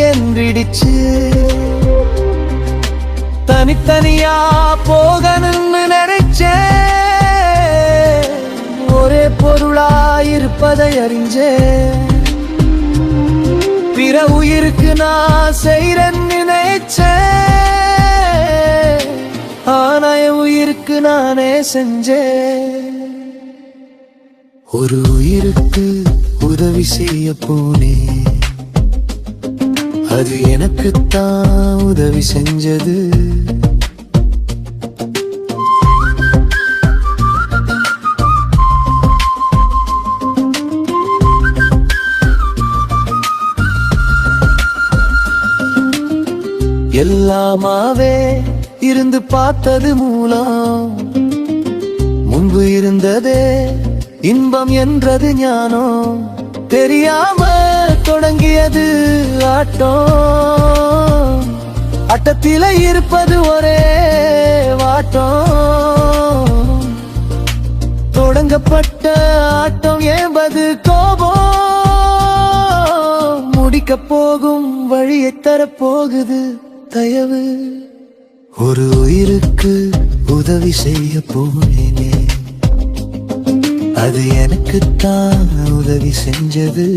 என்றிடுச்சு. தனித்தனியா போகணும்னு நினைச்சேன், ஒரே பொருளாயிருப்பதை அறிஞ்சேன். பிற உயிருக்கு நான் செய்றேன்னு நினைச்சேன், ஆனா என் உயிருக்கு நானே செஞ்சேன். ஒரு உயிருக்கு உதவி செய்ய போனேன், அது எனக்குத்தான் உதவி செஞ்சது. எல்லாமாவே இருந்து பார்த்தது மூலம், முன்பு இருந்ததே இன்பம் என்றது ஞானம். தெரியாம தொடங்கியது ஆட்டம், ஆட்டத்தில இருப்பது ஒரே வாட்டம். தொடங்கப்பட்ட ஆட்டம் என்பது கோபம், முடிக்க போகும் வழியை தரப்போகுது தயவு. ஒரு உயிருக்கு உதவி செய்ய போனேனே, அது எனக்குத்தான் உதவி செஞ்சது.